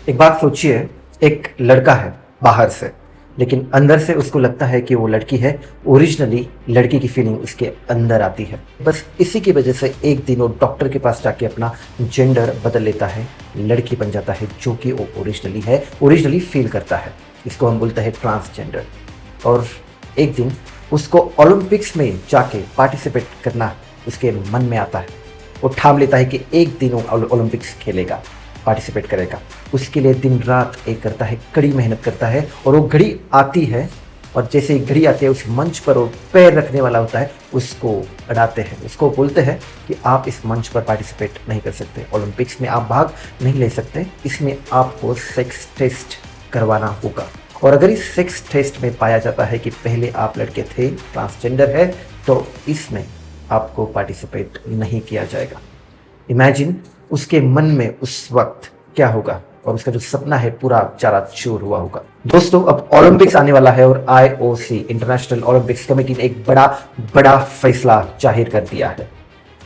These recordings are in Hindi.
एक बात सोचिए, एक लड़का है बाहर से, लेकिन अंदर से उसको लगता है कि वो लड़की है। ओरिजिनली लड़की की फीलिंग उसके अंदर आती है। बस इसी की वजह से एक दिन वो डॉक्टर के पास जाके अपना जेंडर बदल लेता है, लड़की बन जाता है, जो कि वो ओरिजिनली फील करता है। इसको हम बोलते हैं ट्रांसजेंडर। और एक दिन उसको ओलंपिक्स में जाके पार्टिसिपेट करना उसके मन में आता है। वो ठान लेता है कि एक दिन वो ओलंपिक्स खेलेगा, पार्टिसिपेट करेगा। उसके लिए दिन रात एक करता है, कड़ी मेहनत करता है। और वो घड़ी आती है, और जैसे ही घड़ी आती है उस मंच पर वो पैर रखने वाला होता है, उसको अड़ाते हैं। उसको बोलते हैं कि आप इस मंच पर पार्टिसिपेट नहीं कर सकते, ओलंपिक्स में आप भाग नहीं ले सकते, इसमें आपको सेक्स टेस्ट करवाना होगा। और अगर इस सेक्स टेस्ट में पाया जाता है कि पहले आप लड़के थे, ट्रांसजेंडर है, तो इसमें आपको पार्टिसिपेट नहीं किया जाएगा। इमेजिन उसके मन में उस वक्त क्या होगा, और उसका जो सपना है पूरा चूर हुआ होगा। दोस्तों, अब ओलंपिक्स आने वाला है और IOC इंटरनेशनल ओलंपिक्स कमेटी ने एक बड़ा फैसला जाहिर कर दिया है।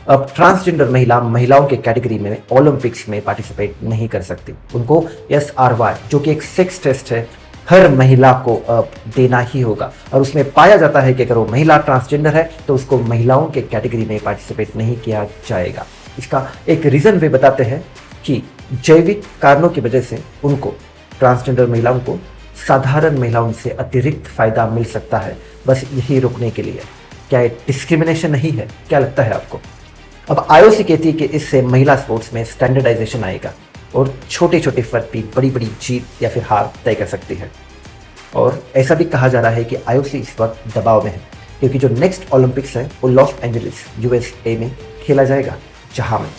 अब ट्रांसजेंडर महिलाओं के कैटेगरी में ओलंपिक्स में पार्टिसिपेट नहीं कर सकती। उनको SRY, जो कि एक सेक्स टेस्ट है, हर महिला को अब देना ही होगा। और उसमें पाया जाता है कि अगर वो महिला ट्रांसजेंडर है तो उसको महिलाओं के कैटेगरी में पार्टिसिपेट नहीं किया जाएगा। इसका एक रीज़न वे बताते हैं कि जैविक कारणों की वजह से उनको, ट्रांसजेंडर महिलाओं को, साधारण महिलाओं से अतिरिक्त फायदा मिल सकता है, बस यही रोकने के लिए। क्या ये डिस्क्रिमिनेशन नहीं है? क्या लगता है आपको? अब IOC कहती है कि इससे महिला स्पोर्ट्स में स्टैंडर्डाइजेशन आएगा और छोटे छोटे फर्क भी बड़ी जीत या फिर हार तय कर सकती है। और ऐसा भी कहा जा रहा है कि IOC इस वक्त दबाव में है, क्योंकि जो नेक्स्ट ओलंपिक्स है वो लॉस एंजलिस USA में खेला जाएगा, जहां में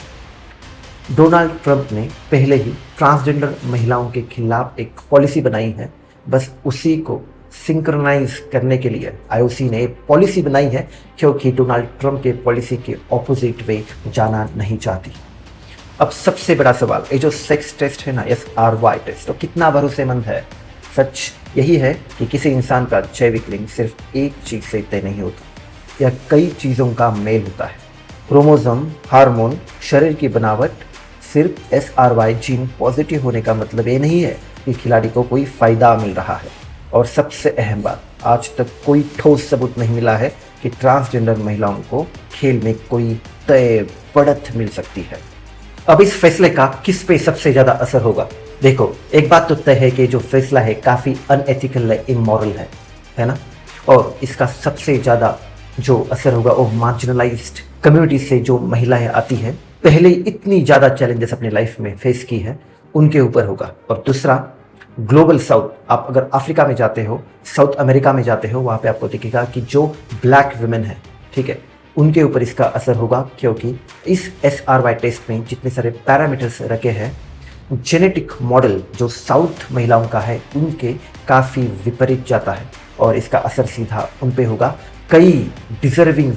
डोनाल्ड ट्रंप ने पहले ही ट्रांसजेंडर महिलाओं के खिलाफ एक पॉलिसी बनाई है। बस उसी को सिंक्रोनाइज करने के लिए IOC ने पॉलिसी बनाई है, क्योंकि डोनाल्ड ट्रंप के पॉलिसी के ऑपोजिट वे जाना नहीं चाहती। अब सबसे बड़ा सवाल, ये जो सेक्स टेस्ट है ना, SRY टेस्ट, तो कितना भरोसेमंद है? सच यही है कि किसी इंसान का जैविक लिंग सिर्फ एक चीज से तय नहीं होता, यह कई चीजों का मेल होता है। क्रोमोसोम, हार्मोन, शरीर की बनावट। सिर्फ SRY जीन पॉजिटिव होने का मतलब ये नहीं है कि खिलाड़ी को कोई फायदा मिल रहा है। और सबसे अहम बात, आज तक कोई ठोस सबूत नहीं मिला है कि ट्रांसजेंडर महिलाओं को खेल में कोई तय बढ़त मिल सकती है। अब इस फैसले का किस पे सबसे ज्यादा असर होगा? देखो, एक बात तो तय है कि जो फैसला है काफी अनएथिकल है, इमोरल है ना। और इसका सबसे ज्यादा जो असर होगा वो मार्जिनलाइज्ड कम्युनिटी से जो महिलाएं आती हैं, पहले इतनी ज्यादा चैलेंजेस अपने लाइफ में फेस की है, उनके ऊपर होगा। और दूसरा, ग्लोबल साउथ, आप अगर अफ्रीका में जाते हो, साउथ अमेरिका में जाते हो, वहां पे आपको दिखेगा कि जो ब्लैक वुमेन है, ठीक है, उनके ऊपर इसका असर होगा, क्योंकि इस SRY टेस्ट में जितने सारे पैरामीटर्स रखे हैं, जेनेटिक मॉडल जो साउथ महिलाओं का है उनके काफ़ी विपरीत जाता है। और इसका असर सीधा उन पे होगा। कई डिजर्विंग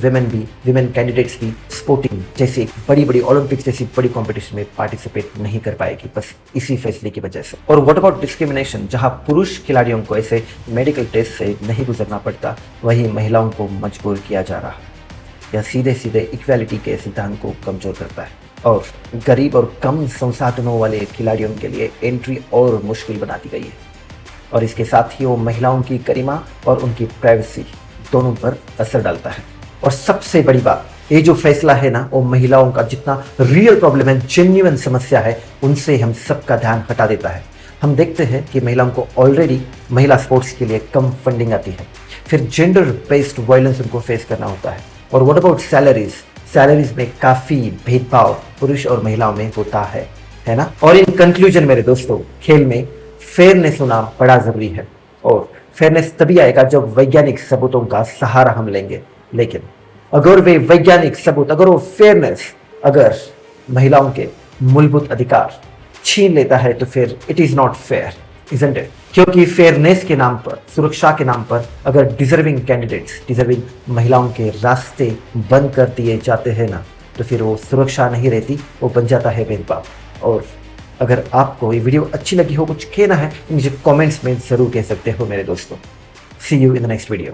विमेन कैंडिडेट्स भी स्पोर्टिंग जैसे बड़ी ओलंपिक्स जैसी बड़ी कॉम्पिटिशन में पार्टिसिपेट नहीं कर पाएगी, बस इसी फैसले की वजह से। और व्हाट अबाउट डिस्क्रिमिनेशन, जहां पुरुष खिलाड़ियों को ऐसे मेडिकल टेस्ट से नहीं गुजरना पड़ता, वहीं महिलाओं को मजबूर किया जा रहा है। यह सीधे इक्वालिटी के सिद्धांत को कमजोर करता है और गरीब और कम संसाधनों वाले खिलाड़ियों के लिए एंट्री और मुश्किल बना दी गई है। और इसके साथ ही वो महिलाओं की गरिमा और उनकी प्राइवेसी दोनों पर असर डालता है। और सबसे बड़ी बात, ये जो फैसला है ना, वो महिलाओं का जितना रियल प्रॉब्लम है, जेन्युइन समस्या है, उनसे हम सबका ध्यान हटा देता है। हम देखते हैं कि महिलाओं को ऑलरेडी महिला स्पोर्ट्स के लिए कम फंडिंग आती है, फिर जेंडर बेस्ड वायलेंस उनको फेस करना होता है। और व्हाट अबाउट सैलरीज में काफ़ी भेदभाव पुरुष और महिलाओं में होता है ना। और इन कंक्लूजन मेरे दोस्तों, खेल में फेयरनेस होना बड़ा ज़रूरी है। और फेयरनेस तभी आएगा जब वैज्ञानिक सबूतों का सहारा हम लेंगे। लेकिन अगर वे वैज्ञानिक सबूत, अगर वो फेयरनेस, अगर महिलाओं के मूलभूत अधिकार छीन लेता है, तो फिर it is not fair, isn't it? क्योंकि फेयरनेस के नाम पर, सुरक्षा के नाम पर, अगर डिजर्विंग महिलाओं के रास्ते बंद कर दिए जाते हैं ना, तो फिर वो सुरक्षा नहीं रहती, वो बन जाता है भेदभाव। और अगर आपको ये वीडियो अच्छी लगी हो, कुछ कहना है, मुझे कमेंट्स में ज़रूर कह सकते हो मेरे दोस्तों। See you in the next video.